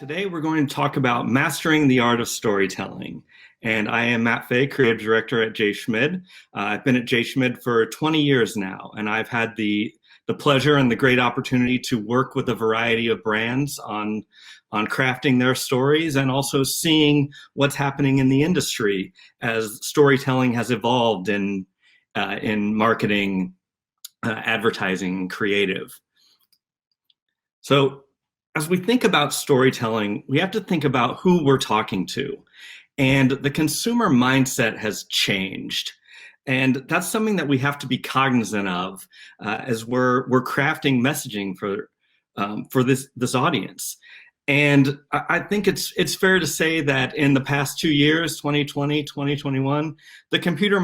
Today, we're going to talk about mastering the art of storytelling. And I am Matt Fay, creative director at Schmid. I've been at Schmid for 20 years now, and I've had the pleasure and the great opportunity to work with a variety of brands on crafting their stories and also seeing what's happening in the industry as storytelling has evolved in marketing, advertising, creative. So as we think about storytelling, we have to think about who we're talking to. And the consumer mindset has changed. And that's something that we have to be cognizant of as we're crafting messaging for this audience. And I think it's fair to say that in the past 2 years, 2020, 2021, the consumer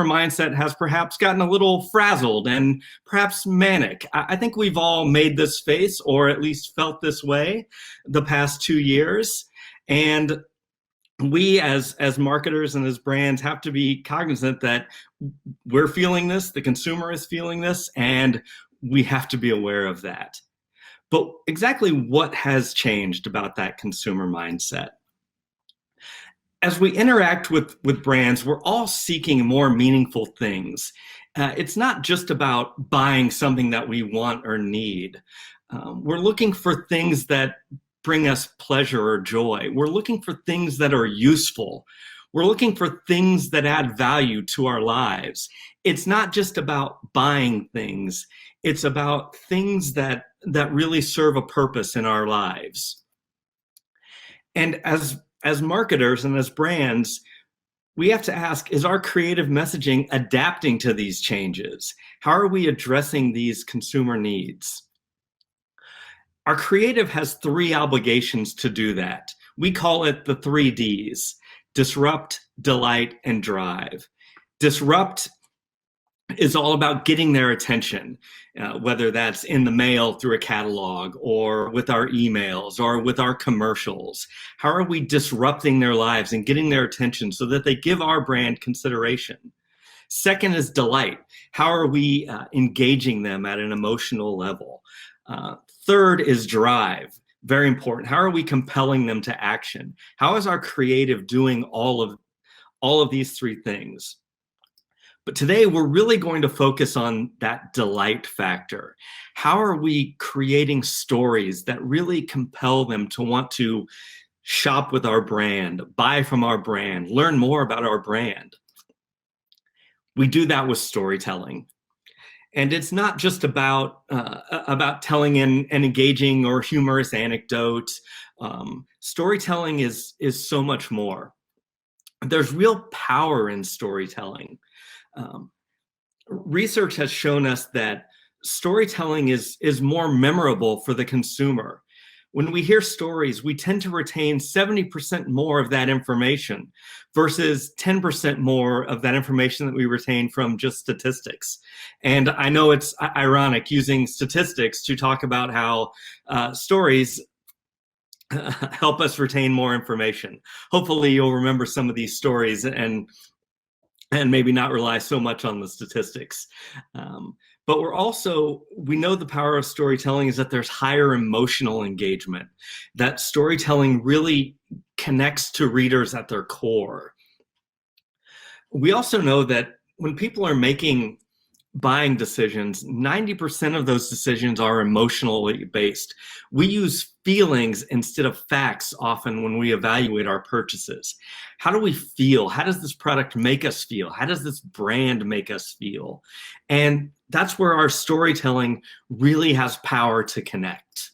mindset has perhaps gotten a little frazzled and perhaps manic. I think we've all made this face, or at least felt this way, the past 2 years. And we as marketers and as brands have to be cognizant that we're feeling this, the consumer is feeling this, and we have to be aware of that. But exactly what has changed about that consumer mindset? As we interact with brands, we're all seeking more meaningful things. It's not just about buying something that we want or need. We're looking for things that bring us pleasure or joy. We're looking for things that are useful. We're looking for things that add value to our lives. It's not just about buying things. It's about things that really serve a purpose in our lives. And as marketers and as brands, we have to ask, is our creative messaging adapting to these changes? How are we addressing these consumer needs? Our creative has 3 obligations to do that. We call it the 3 Ds: disrupt, delight, and drive. Disrupt is all about getting their attention, whether that's in the mail through a catalog or with our emails or with our commercials. How are we disrupting their lives and getting their attention so that they give our brand consideration? Second is delight. How are we engaging them at an emotional level? Third is drive. Very important. How are we compelling them to action? How is our creative doing all of these 3 things? But today we're really going to focus on that delight factor. How are we creating stories that really compel them to want to shop with our brand, buy from our brand, learn more about our brand? We do that with storytelling. And it's not just about telling an engaging or humorous anecdote. Storytelling is so much more. There's real power in storytelling. Research has shown us that storytelling is more memorable for the consumer. When we hear stories, we tend to retain 70% more of that information versus 10% more of that information that we retain from just statistics. And I know it's ironic using statistics to talk about how stories help us retain more information. Hopefully you'll remember some of these stories and maybe not rely so much on the statistics. But we know the power of storytelling is that there's higher emotional engagement, that storytelling really connects to readers at their core. We also know that when people are making buying decisions, 90% of those decisions are emotionally based. We use feelings instead of facts often when we evaluate our purchases. How do we feel? How does this product make us feel? How does this brand make us feel? And that's where our storytelling really has power to connect.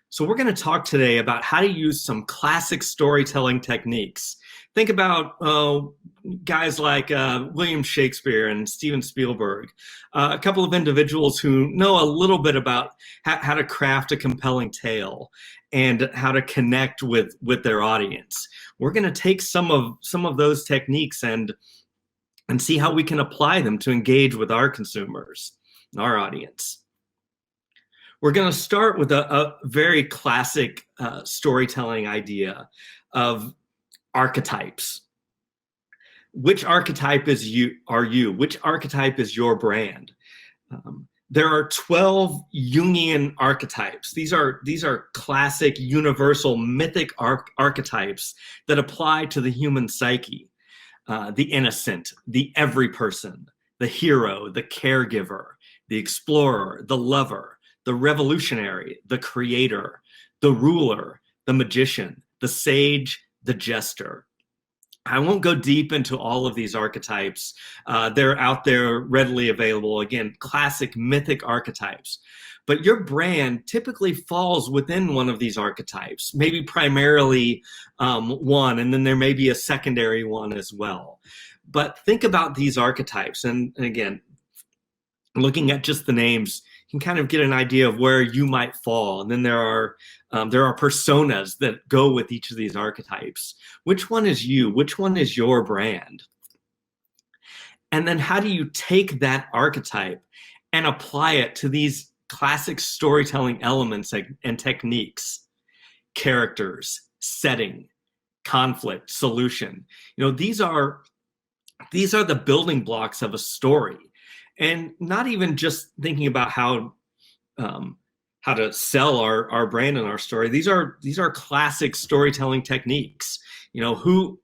So we're going to talk today about how to use some classic storytelling techniques. Think about guys like William Shakespeare and Steven Spielberg, a couple of individuals who know a little bit about how to craft a compelling tale and how to connect with their audience. We're going to take some of those techniques and see how we can apply them to engage with our consumers, our audience. We're going to start with a very classic storytelling idea of archetypes. Which archetype are you? Which archetype is your brand? There are 12 Jungian archetypes. These are classic, universal, mythic archetypes that apply to the human psyche. The innocent, the every person, the hero, the caregiver, the explorer, the lover, the revolutionary, the creator, the ruler, the magician, the sage, the jester. I won't go deep into all of these archetypes. They're out there readily available. Again, classic mythic archetypes. But your brand typically falls within one of these archetypes, maybe primarily one, and then there may be a secondary one as well. But think about these archetypes. And again, looking at just the names, you can kind of get an idea of where you might fall. And then there are personas that go with each of these archetypes. Which one is you? Which one is your brand? And then how do you take that archetype and apply it to these classic storytelling elements and techniques? Characters, setting, conflict, solution. These are the building blocks of a story. And not even just thinking about how to sell our brand and our story. These are classic storytelling techniques. Who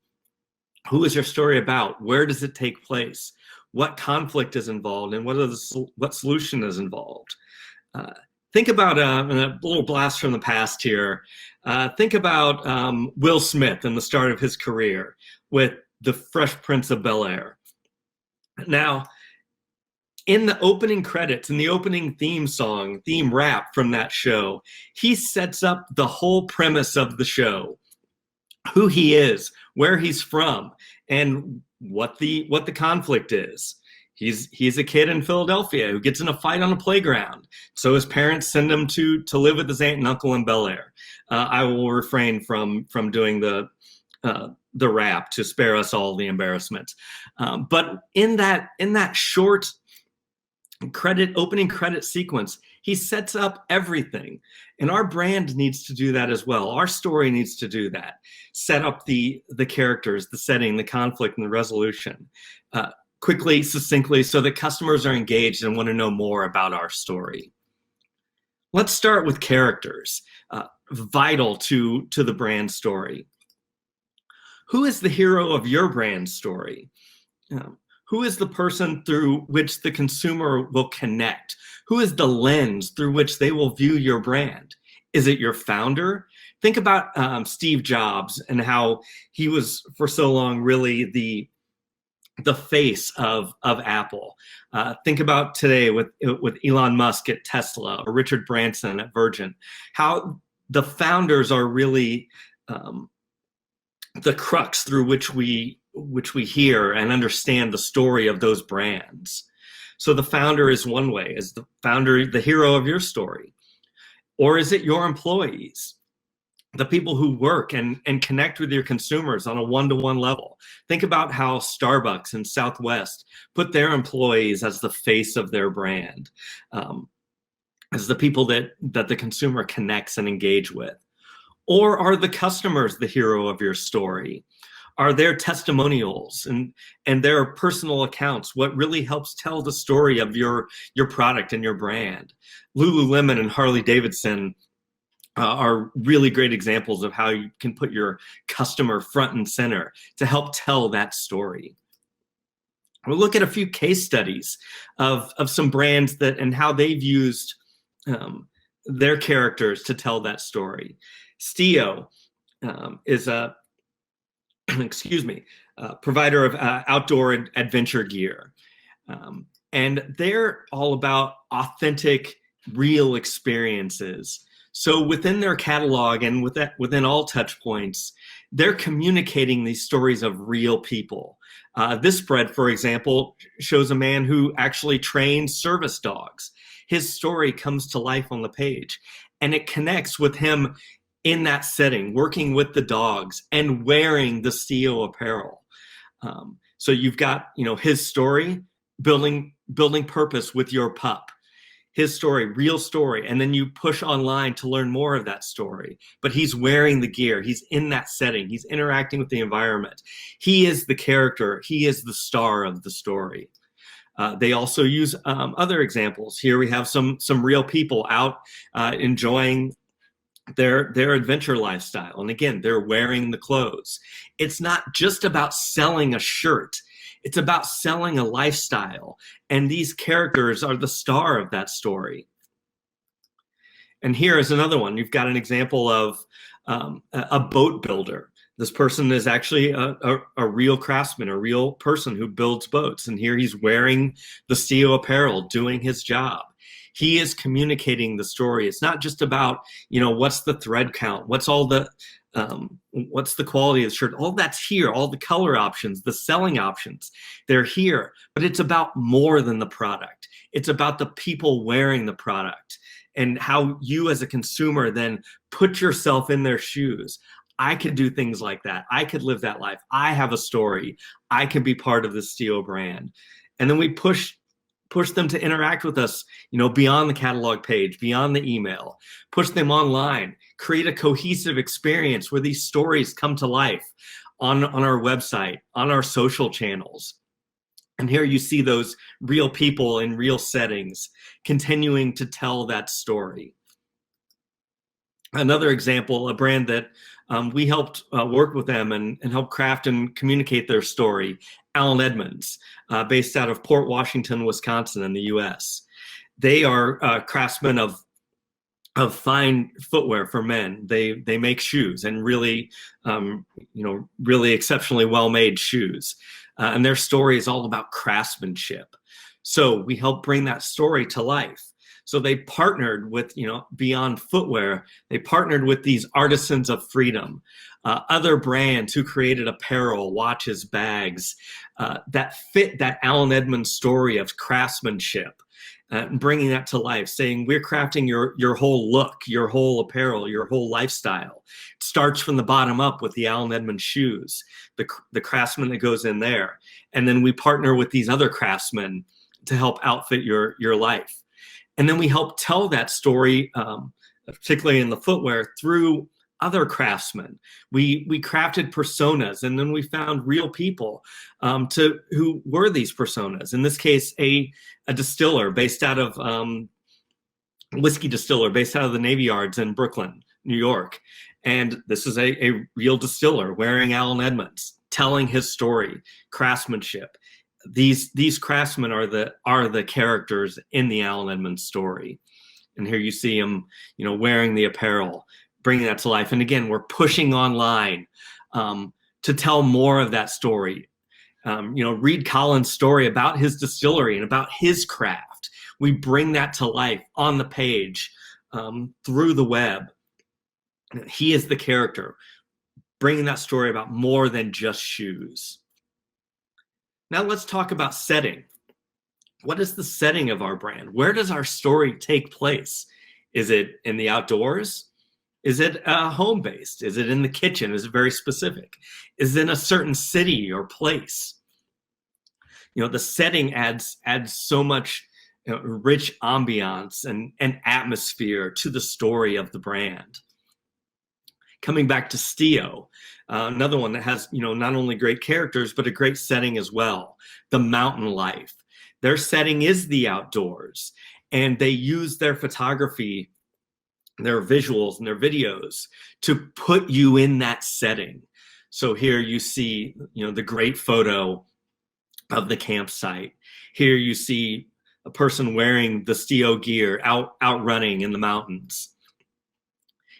is your story about? Where does it take place? What conflict is involved, and what solution is involved? Think about a little blast from the past here. Think about Will Smith and the start of his career with The Fresh Prince of Bel-Air. Now, in the opening credits, in the opening theme rap from that show, he sets up the whole premise of the show, who he is, where he's from, and what the conflict is. He's a kid in Philadelphia who gets in a fight on a playground, so his parents send him to live with his aunt and uncle in Bel-Air. I will refrain from doing the rap to spare us all the embarrassment. But in that short opening credit sequence, he sets up everything. And our brand needs to do that as well. Our story needs to do that. Set up the characters, the setting, the conflict, and the resolution quickly, succinctly, so that customers are engaged and want to know more about our story. Let's start with characters, vital to the brand story. Who is the hero of your brand story? Who is the person through which the consumer will connect? Who is the lens through which they will view your brand? Is it your founder? Think about Steve Jobs and how he was for so long really the face of Apple. Think about today with Elon Musk at Tesla or Richard Branson at Virgin, how the founders are really the crux through which we hear and understand the story of those brands. So the founder is one way. Is the founder the hero of your story? Or is it your employees, the people who work and connect with your consumers on a one-to-one level? Think about how Starbucks and Southwest put their employees as the face of their brand, as the people that the consumer connects and engage with. Or are the customers the hero of your story? Are their testimonials and their personal accounts what really helps tell the story of your product and your brand? Lululemon and Harley Davidson are really great examples of how you can put your customer front and center to help tell that story. We'll look at a few case studies of some brands and how they've used their characters to tell that story. Stio is a provider of outdoor adventure gear. And they're all about authentic, real experiences. So within their catalog and within all touch points, they're communicating these stories of real people. This spread, for example, shows a man who actually trains service dogs. His story comes to life on the page, and it connects with him in that setting, working with the dogs and wearing the Stio apparel. So you've got, his story, building purpose with your pup. His story, real story, and then you push online to learn more of that story. But he's wearing the gear. He's in that setting. He's interacting with the environment. He is the character. He is the star of the story. They also use other examples. Here we have some real people out enjoying their adventure lifestyle. And again, they're wearing the clothes. It's not just about selling a shirt. It's about selling a lifestyle. And these characters are the star of that story. And here is another one. You've got an example of a boat builder. This person is actually a real craftsman, a real person who builds boats. And here he's wearing the Stio apparel, doing his job. He is communicating the story. It's not just about, what's the thread count, what's the quality of the shirt. All that's here, all the color options, the selling options, they're here. But it's about more than the product. It's about the people wearing the product and how you as a consumer then put yourself in their shoes. I could do things like that. I could live that life. I have a story. I can be part of the Stio brand. And then we push them to interact with us, beyond the catalog page, beyond the email, push them online, create a cohesive experience where these stories come to life on our website, on our social channels. And here you see those real people in real settings continuing to tell that story. Another example, a brand that we helped work with them and help craft and communicate their story, Allen Edmonds, based out of Port Washington, Wisconsin in the US. They are craftsmen of fine footwear for men. They make shoes, and really, really exceptionally well-made shoes. And their story is all about craftsmanship. So we help bring that story to life. So they partnered with, beyond footwear, they partnered with these artisans of freedom, other brands who created apparel, watches, bags, that fit that Allen Edmonds story of craftsmanship, and bringing that to life, saying we're crafting your whole look, your whole apparel, your whole lifestyle. It starts from the bottom up with the Allen Edmonds shoes, the craftsman that goes in there. And then we partner with these other craftsmen to help outfit your life. And then we help tell that story, particularly in the footwear, through other craftsmen. We crafted personas, and then we found real people who were these personas. In this case, a distiller based out of whiskey distiller based out of the Navy Yards in Brooklyn, New York. And this is a real distiller wearing Allen Edmonds, telling his story, craftsmanship. These craftsmen are the characters in the Allen Edmonds story. And here you see him, wearing the apparel, bringing that to life. And again, we're pushing online to tell more of that story. Reed Collins' story about his distillery and about his craft. We bring that to life on the page, through the web. He is the character, bringing that story about more than just shoes. Now let's talk about setting. What is the setting of our brand? Where does our story take place? Is it in the outdoors? Is it home-based? Is it in the kitchen? Is it very specific? Is it in a certain city or place? The setting adds so much rich ambiance and atmosphere to the story of the brand. Coming back to Stio, another one that has, not only great characters, but a great setting as well. The mountain life. Their setting is the outdoors, and they use their photography, their visuals, and their videos to put you in that setting. So here you see, the great photo of the campsite. Here you see a person wearing the Stio gear out running in the mountains.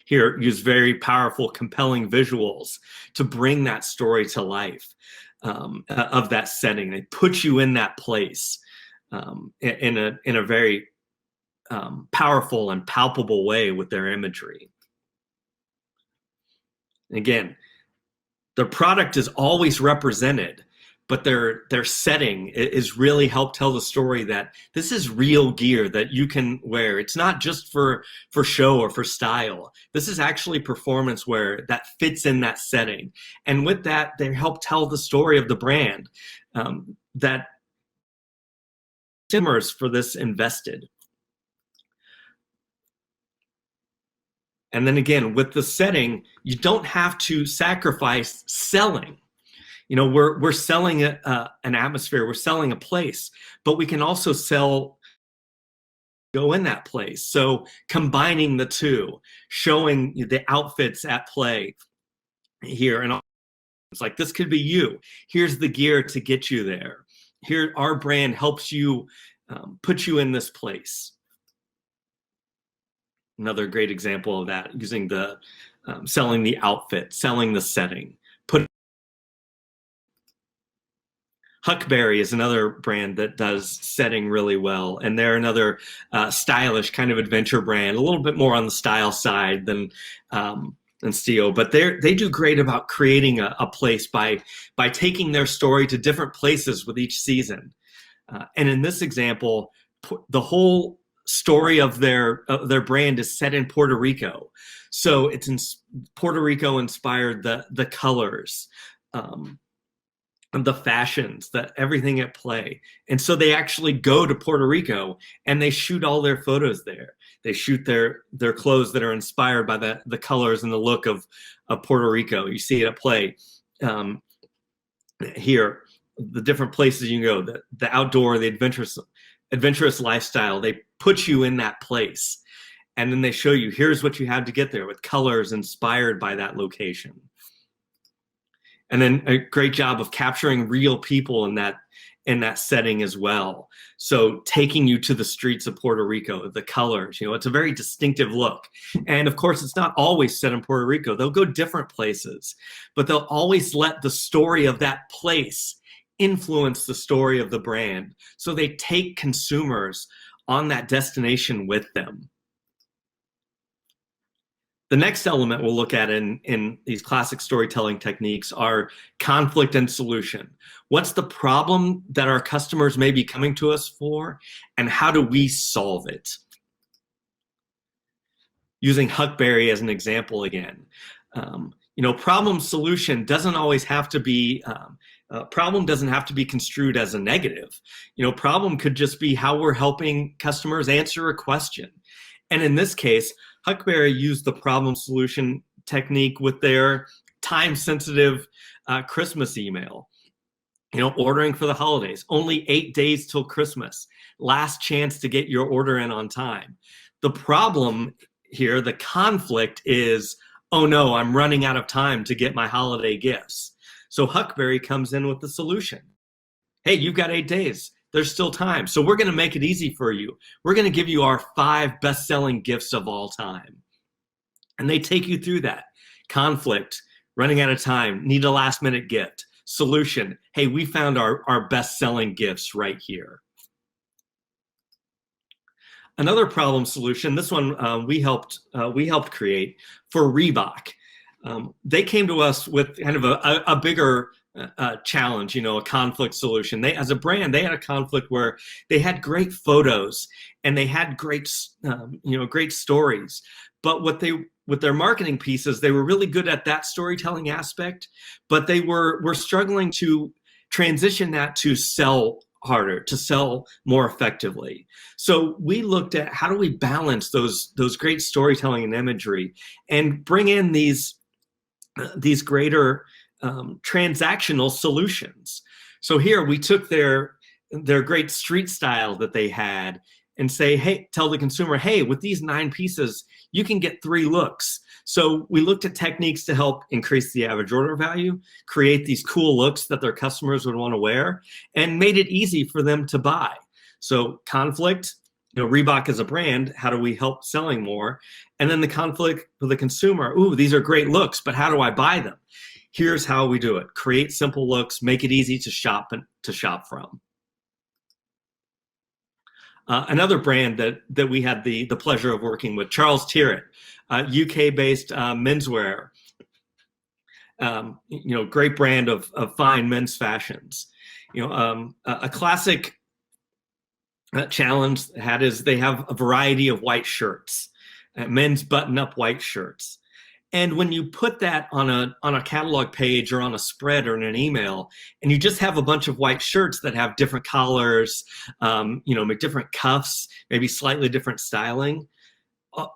Here, use very powerful, compelling visuals to bring that story to life, of that setting. They put you in that place in a very powerful and palpable way with their imagery. And again, the product is always represented, but their setting is really help tell the story that this is real gear that you can wear. It's not just for show or for style. This is actually performance wear that fits in that setting. And with that, they help tell the story of the brand, that consumers for this invested. And then again, with the setting, you don't have to sacrifice selling. We're selling an atmosphere, we're selling a place, but we can also go in that place. So combining the two, showing the outfits at play here, and it's like, this could be you. Here's the gear to get you there. Here, our brand helps you put you in this place. Another great example of that, using the selling the outfit, selling the setting. Huckberry is another brand that does setting really well, and they're another stylish kind of adventure brand, a little bit more on the style side than Stio, but they do great about creating a place by taking their story to different places with each season. And in this example, the whole story of their brand is set in Puerto Rico, so it's in Puerto Rico inspired, the colors. The fashions, everything at play. And so they actually go to Puerto Rico and they shoot all their photos there. They shoot their clothes that are inspired by the colors and the look of Puerto Rico. You see it at play here, the different places you can go, the outdoor, the adventurous lifestyle. They put you in that place. And then they show you, here's what you have to get there, with colors inspired by that location. And then a great job of capturing real people in that setting as well. So taking you to the streets of Puerto Rico, the colors, it's a very distinctive look. And of course, it's not always set in Puerto Rico. They'll go different places, but they'll always let the story of that place influence the story of the brand. So they take consumers on that destination with them. The next element we'll look at in these classic storytelling techniques are conflict and solution. What's the problem that our customers may be coming to us for, and how do we solve it? Using Huckberry as an example again, problem solution doesn't always have to be, problem doesn't have to be construed as a negative. Problem could just be how we're helping customers answer a question. And in this case, Huckberry used the problem solution technique with their time-sensitive Christmas email. Ordering for the holidays, only 8 days till Christmas, last chance to get your order in on time. The problem here, the conflict is, oh no, I'm running out of time to get my holiday gifts. So Huckberry comes in with the solution. Hey, you've got 8 days. There's still time. So we're going to make it easy for you. We're going to give you our 5 best-selling gifts of all time. And they take you through that. Conflict, running out of time, need a last-minute gift. Solution, hey, we found our best-selling gifts right here. Another problem solution, this one we helped create for Reebok. They came to us with kind of a bigger challenge, a conflict solution. They, as a brand, they had a conflict where they had great photos and they had great stories, but with their marketing pieces, they were really good at that storytelling aspect, but they were struggling to transition that to sell harder, to sell more effectively. So we looked at, how do we balance those great storytelling and imagery and bring in these greater transactional solutions. So here we took their great street style that they had and say, hey, tell the consumer, hey, with these 9 pieces, you can get 3 looks. So we looked at techniques to help increase the average order value, create these cool looks that their customers would want to wear, and made it easy for them to buy. So conflict, Reebok as a brand, how do we help selling more? And then the conflict for the consumer, ooh, these are great looks, but how do I buy them? Here's how we do it. Create simple looks, make it easy to shop from. Another brand that we had the pleasure of working with, Charles Tyrrell, UK-based menswear. Great brand of fine men's fashions. A classic challenge they have a variety of white shirts, men's button-up white shirts. And when you put that on a catalog page or on a spread or in an email, and you just have a bunch of white shirts that have different collars, different cuffs, maybe slightly different styling,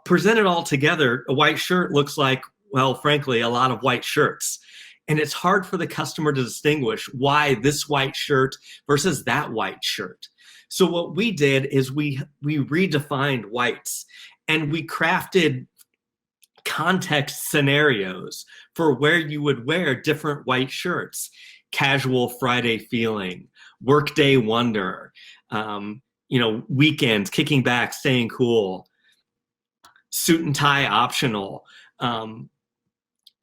present it all together, a white shirt looks like, well, frankly, a lot of white shirts. And it's hard for the customer to distinguish why this white shirt versus that white shirt. So what we did is we redefined whites, and we crafted context scenarios for where you would wear different white shirts. Casual Friday feeling, workday wonder, weekends, kicking back, staying cool, suit and tie optional,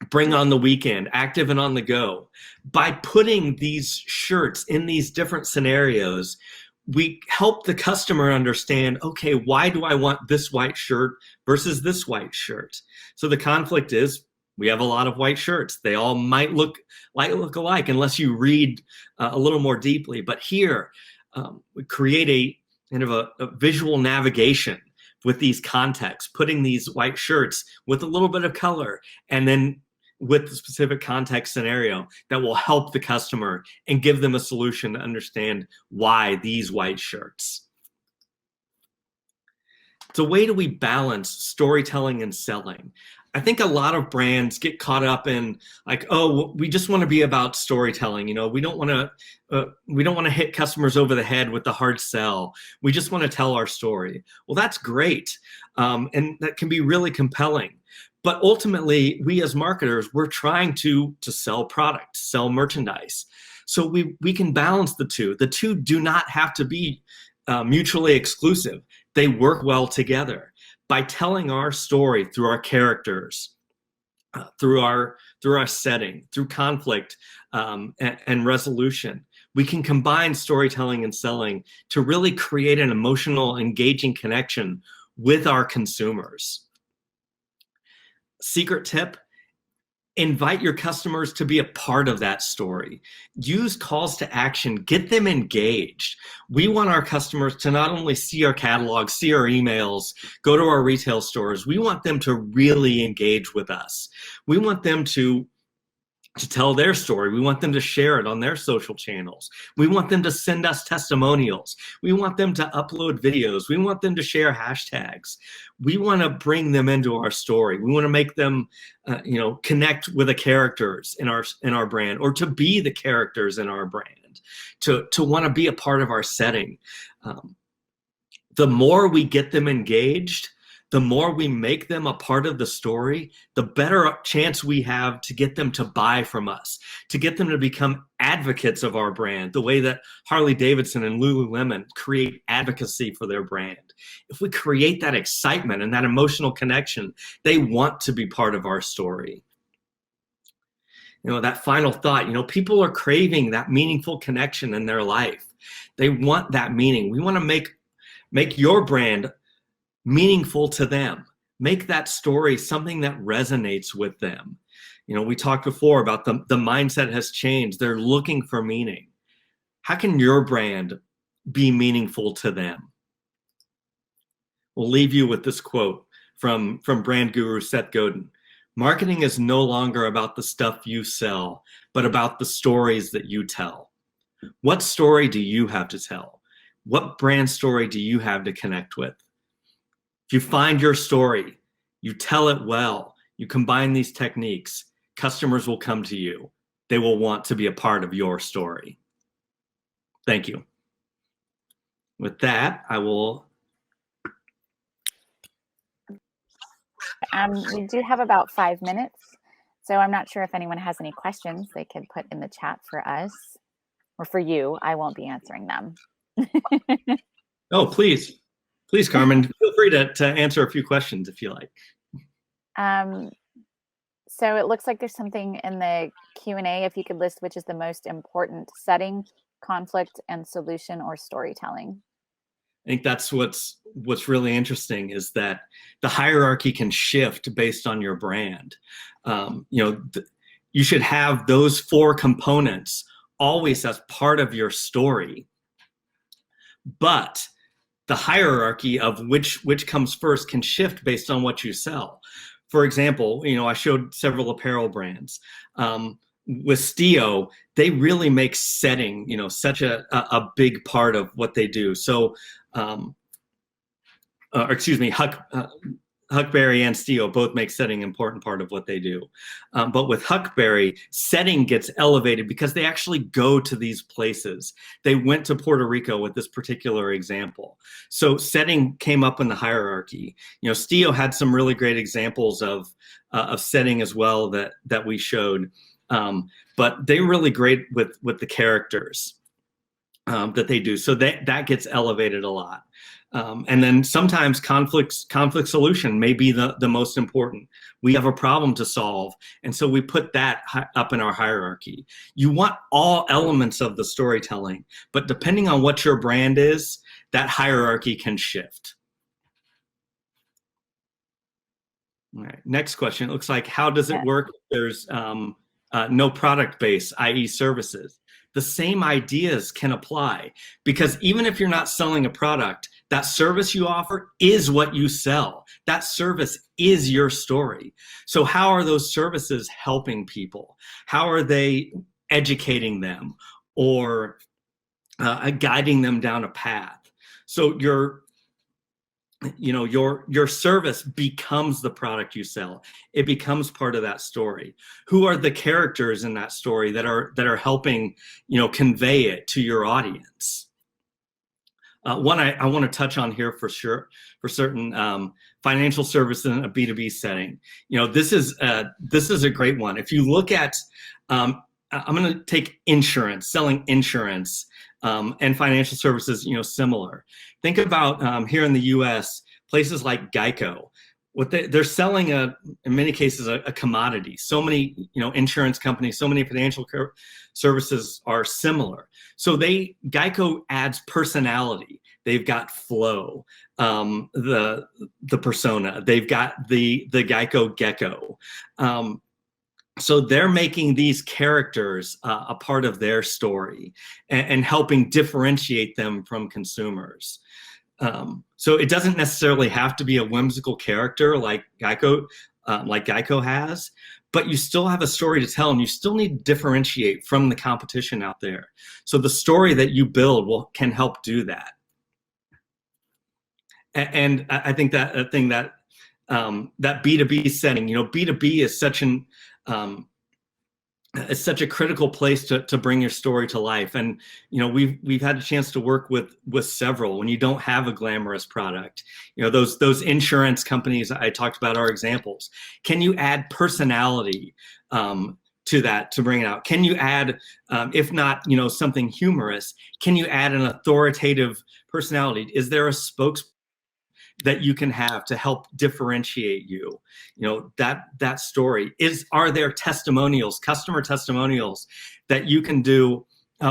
bring on the weekend, active and on the go. By putting these shirts in these different scenarios, we help the customer understand, okay, why do I want this white shirt versus this white shirt? So the conflict is, we have a lot of white shirts. They all might look alike unless you read a little more deeply. But here, we create a kind of a visual navigation with these contexts, putting these white shirts with a little bit of color, and then with the specific context scenario that will help the customer and give them a solution to understand why these white shirts. So, way do we balance storytelling and selling? I think a lot of brands get caught up in like, oh, we just want to be about storytelling. We don't want to hit customers over the head with the hard sell. We just want to tell our story. Well, that's great, and that can be really compelling. But ultimately, we as marketers, we're trying to sell product, sell merchandise. So we can balance the two. The two do not have to be mutually exclusive. They work well together. By telling our story through our characters, through our setting, through conflict and resolution, we can combine storytelling and selling to really create an emotional, engaging connection with our consumers. Secret tip: invite your customers to be a part of that story. Use calls to action, get them engaged. We want our customers to not only see our catalog, see our emails, go to our retail stores. We want them to really engage with us. We want them to tell their story. We want them to share it on their social channels. We want them to send us testimonials. We want them to upload videos. We want them to share hashtags. We want to bring them into our story. We want to make them, connect with the characters in our brand, or to be the characters in our brand, to want to be a part of our setting. The more we get them engaged, the more we make them a part of the story, the better chance we have to get them to buy from us, to get them to become advocates of our brand, the way that Harley Davidson and Lululemon create advocacy for their brand. If we create that excitement and that emotional connection, they want to be part of our story. That final thought, people are craving that meaningful connection in their life. They want that meaning. We want to make your brand meaningful to them. Make that story something that resonates with them. We talked before about the mindset has changed. They're looking for meaning. How can your brand be meaningful to them? We'll leave you with this quote from brand guru Seth Godin. Marketing is no longer about the stuff you sell, but about the stories that you tell. What story do you have to tell? What brand story do you have to connect with? If you find your story, you tell it well, you combine these techniques, customers will come to you. They will want to be a part of your story. Thank you. With that, I will. We do have about 5 minutes, so I'm not sure if anyone has any questions they could put in the chat for us or for you. I won't be answering them. Oh, please. Please, Carmen, feel free to answer a few questions if you like. So it looks like there's something in the Q&A. If you could list which is the most important: setting, conflict, and solution, or storytelling. I think that's what's really interesting, is that the hierarchy can shift based on your brand. You should have those 4 components always as part of your story, but the hierarchy of which comes first can shift based on what you sell. For example, I showed several apparel brands. With Stio, they really make setting, such a big part of what they do. So, Huck Huckberry and Steel both make setting an important part of what they do. But with Huckberry, setting gets elevated because they actually go to these places. They went to Puerto Rico with this particular example. So setting came up in the hierarchy. Steel had some really great examples of setting as well that we showed. But they're really great with the characters that they do. So that gets elevated a lot. And then sometimes conflict solution may be the most important. We have a problem to solve, and so we put that up in our hierarchy. You want all elements of the storytelling, but depending on what your brand is, that hierarchy can shift. All right, next question. It looks like, how does it work if there's no product base, i.e. services? The same ideas can apply, because even if you're not selling a product, that service you offer is what you sell. That service is your story. So how are those services helping people? How are they educating them or guiding them down a path? So your service becomes the product you sell. It becomes part of that story. Who are the characters in that story that are helping, convey it to your audience? One I want to touch on here for certain, financial services in a B2B setting. This is a great one. If you look at, I'm going to take insurance, selling insurance, and financial services, similar. Think about here in the U.S., places like Geico. They're selling in many cases a commodity. So many insurance companies, so many financial services are similar. So Geico adds personality. They've got flow, the persona. They've got the Geico gecko. So they're making these characters a part of their story and helping differentiate them from consumers. So it doesn't necessarily have to be a whimsical character like Geico has, but you still have a story to tell, and you still need to differentiate from the competition out there. So the story that you build can help do that. And I think that a thing that B2B setting, B2B is such a critical place to bring your story to life. And we've had a chance to work with several. When you don't have a glamorous product, those insurance companies I talked about are examples. Can you add personality to that to bring it out? Can you add, if not something humorous, can you add an authoritative personality? Is there a spokesperson that you can have to help differentiate you? That story are there testimonials, customer testimonials that you can do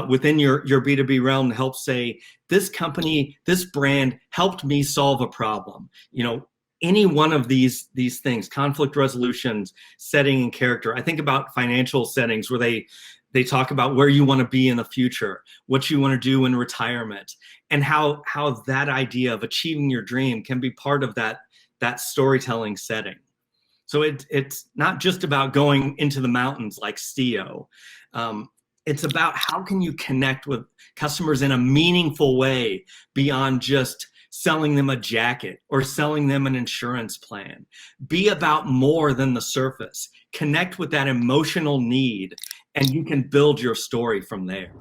within your B2B realm to help say, this company, this brand helped me solve a problem? Any one of these things, conflict resolutions, setting and character. I think about financial settings where they talk about where you want to be in the future, what you want to do in retirement, and how that idea of achieving your dream can be part of that storytelling setting. So it's not just about going into the mountains like Stio. It's about how can you connect with customers in a meaningful way beyond just selling them a jacket or selling them an insurance plan. Be about more than the surface. Connect with that emotional need, and you can build your story from there.